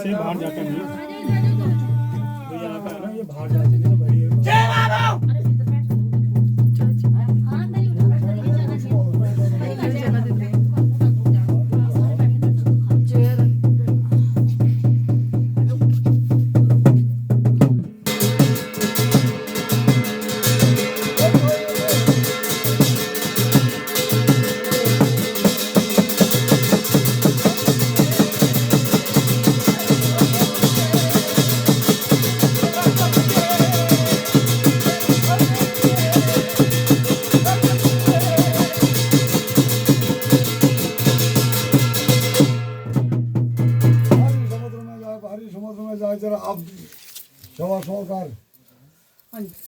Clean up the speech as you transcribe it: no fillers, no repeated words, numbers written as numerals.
से बाहर जाता नहीं तो यहाँ का है ना ये बाहर जाते थे भाई जय बाबू समुद्र में जाए जरा आप सवा सौ कार